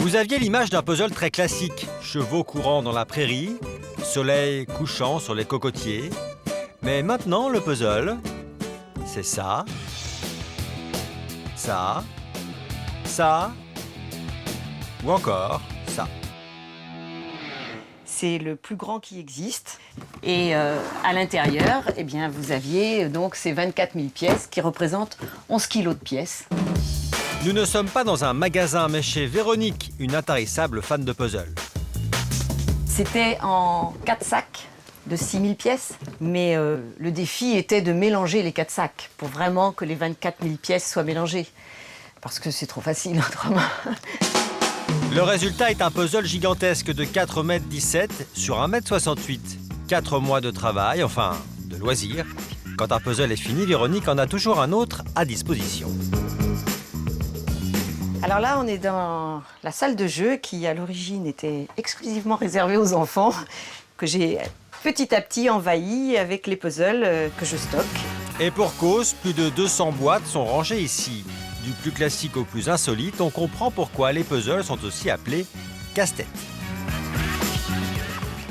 Vous aviez l'image d'un puzzle très classique. Chevaux courant dans la prairie, soleil couchant sur les cocotiers. Mais maintenant, le puzzle, c'est ça, ça, ça, ou encore ça. C'est le plus grand qui existe. Et à l'intérieur, eh bien, vous aviez donc ces 24 000 pièces qui représentent 11 kilos de pièces. Nous ne sommes pas dans un magasin, mais chez Véronique, une intarissable fan de puzzle. C'était en 4 sacs de 6 000 pièces. Mais le défi était de mélanger les 4 sacs pour vraiment que les 24 000 pièces soient mélangées. Parce que c'est trop facile autrement. Le résultat est un puzzle gigantesque de 4,17 m sur 1,68 m. 4 mois de travail, enfin, de loisirs. Quand un puzzle est fini, Véronique en a toujours un autre à disposition. Alors là, on est dans la salle de jeu qui, à l'origine, était exclusivement réservée aux enfants, que j'ai petit à petit envahi avec les puzzles que je stocke. Et pour cause, plus de 200 boîtes sont rangées ici. Du plus classique au plus insolite, on comprend pourquoi les puzzles sont aussi appelés casse-tête.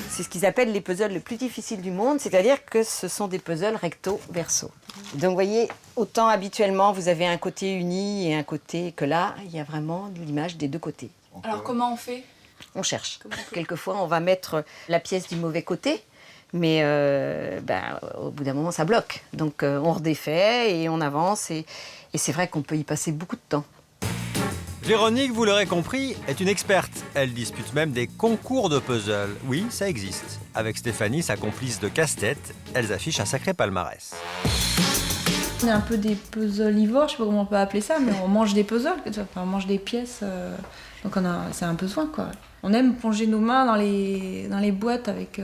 C'est ce qu'ils appellent les puzzles les plus difficiles du monde, c'est-à-dire que ce sont des puzzles recto-verso. Donc vous voyez, autant habituellement vous avez un côté uni et un côté que là, il y a vraiment l'image des deux côtés. Alors comment on fait? On cherche. Quelquefois, on va mettre la pièce du mauvais côté, mais au bout d'un moment, ça bloque. Donc on redéfait et on avance et c'est vrai qu'on peut y passer beaucoup de temps. Véronique, vous l'aurez compris, est une experte. Elle dispute même des concours de puzzle. Oui, ça existe. Avec Stéphanie, sa complice de casse-tête, elles affichent un sacré palmarès. On est un peu des puzzlivores, je sais pas comment on peut appeler ça, mais on mange des puzzles, on mange des pièces, donc c'est un besoin quoi. On aime plonger nos mains dans les boîtes avec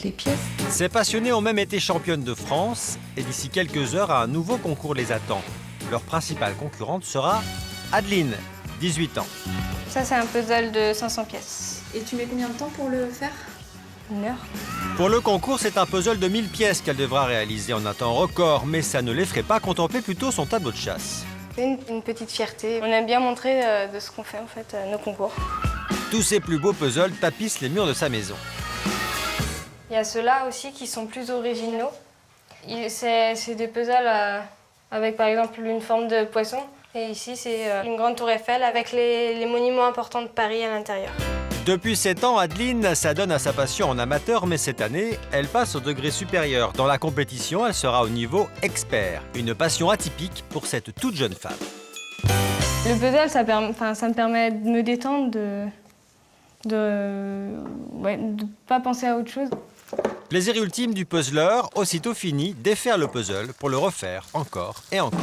les pièces. Ces passionnés ont même été championnes de France et d'ici quelques heures, un nouveau concours les attend. Leur principale concurrente sera Adeline, 18 ans. Ça, c'est un puzzle de 500 pièces. Et tu mets combien de temps pour le faire? 1 heure. Pour le concours, c'est un puzzle de 1000 pièces qu'elle devra réaliser en un temps record, mais ça ne l'effraie pas, contempler plutôt son tableau de chasse. C'est une petite fierté. On aime bien montrer de ce qu'on fait en fait, nos concours. Tous ces plus beaux puzzles tapissent les murs de sa maison. Il y a ceux-là aussi qui sont plus originaux. C'est des puzzles avec par exemple une forme de poisson. Et ici, c'est une grande tour Eiffel avec les monuments importants de Paris à l'intérieur. Depuis 7 ans, Adeline s'adonne à sa passion en amateur, mais cette année, elle passe au degré supérieur. Dans la compétition, elle sera au niveau expert. Une passion atypique pour cette toute jeune femme. Le puzzle, ça me permet de me détendre, de pas penser à autre chose. Plaisir ultime du puzzleur, aussitôt fini, défaire le puzzle pour le refaire encore et encore.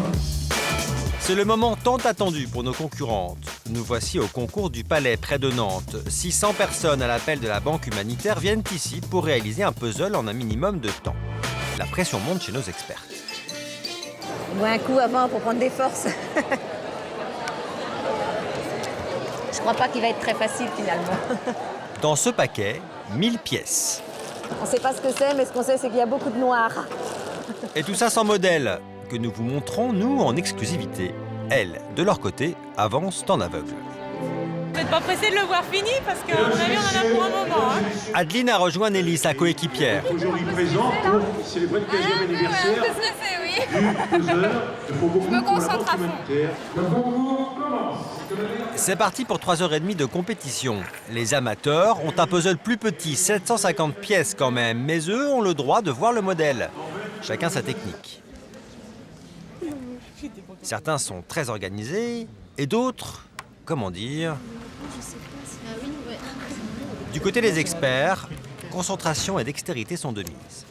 C'est le moment tant attendu pour nos concurrentes. Nous voici au concours du Palais près de Nantes. 600 personnes à l'appel de la Banque humanitaire viennent ici pour réaliser un puzzle en un minimum de temps. La pression monte chez nos expertes. Bois un coup avant pour prendre des forces. Je crois pas qu'il va être très facile finalement. Dans ce paquet, 1000 pièces. On sait pas ce que c'est, mais ce qu'on sait, c'est qu'il y a beaucoup de noir. Et tout ça sans modèle, que nous vous montrons, nous, en exclusivité. Elles, de leur côté, avancent en aveugle. Vous n'êtes pas pressé de le voir fini parce qu'à mon avis, on en a pour un moment. Hein. Adeline a rejoint Nelly, sa coéquipière. Aujourd'hui présent pour célébrer le 15e anniversaire On peut se laisser, oui. du puzzle. Je me concentre à fond. Le concours commence. C'est parti pour 3h30 de compétition. Les amateurs ont un puzzle plus petit, 750 pièces quand même, mais eux ont le droit de voir le modèle. Chacun sa technique. Certains sont très organisés et d'autres, comment dire... Du côté des experts, concentration et dextérité sont de mise.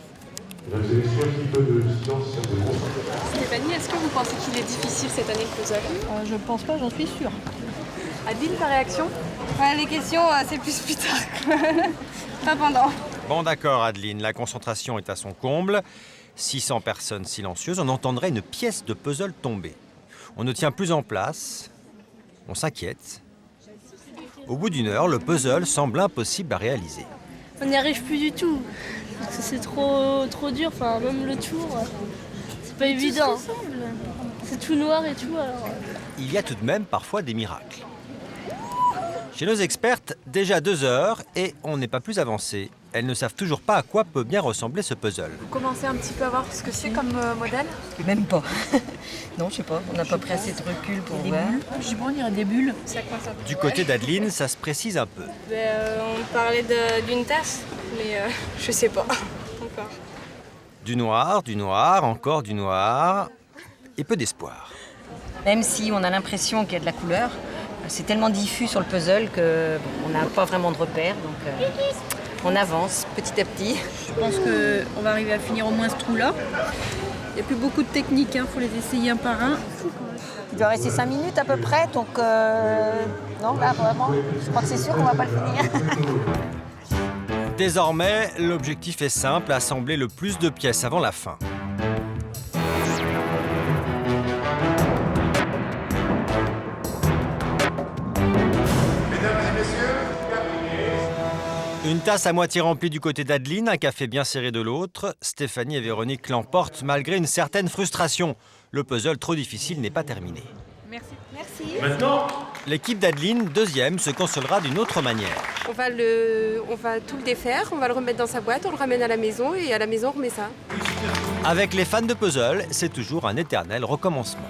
Mesdames et messieurs, un petit peu de silence et de concentration. Stéphanie, est-ce que vous pensez qu'il est difficile cette année le puzzle? Je pense pas, j'en suis sûre. Adeline, ta réaction? Les questions, c'est plus tard. Pas pendant. Bon d'accord Adeline, la concentration est à son comble. 600 personnes silencieuses, on entendrait une pièce de puzzle tomber. On ne tient plus en place, on s'inquiète. Au bout d'une heure, le puzzle semble impossible à réaliser. On n'y arrive plus du tout. C'est trop dur, enfin même le tour, c'est pas évident. C'est tout noir et tout alors. Il y a tout de même parfois des miracles. Chez nos expertes, déjà 2 heures et on n'est pas plus avancé. Elles ne savent toujours pas à quoi peut bien ressembler ce puzzle. Vous commencez un petit peu à voir ce que c'est comme modèle? Même pas. Non, je sais pas. On n'a pas pris assez de recul pour voir. Je sais pas, on dirait des bulles. Du côté d'Adeline, ça se précise un peu. On parlait d'une tasse, mais je sais pas encore. Du noir, encore du noir et peu d'espoir. Même si on a l'impression qu'il y a de la couleur, c'est tellement diffus sur le puzzle qu'on n'a pas vraiment de repères. Donc on avance petit à petit. Je pense qu'on va arriver à finir au moins ce trou-là. Il n'y a plus beaucoup de techniques, faut les essayer un par un. Il doit rester 5 minutes à peu près, donc non, là vraiment, je crois que c'est sûr qu'on va pas le finir. Désormais, l'objectif est simple, assembler le plus de pièces avant la fin. Une tasse à moitié remplie du côté d'Adeline, un café bien serré de l'autre. Stéphanie et Véronique l'emportent malgré une certaine frustration. Le puzzle trop difficile n'est pas terminé. Merci. Maintenant, L'équipe d'Adeline, deuxième, se consolera d'une autre manière. On va tout le défaire, on va le remettre dans sa boîte, on le ramène à la maison et à la maison on remet ça. Avec les fans de puzzle, c'est toujours un éternel recommencement.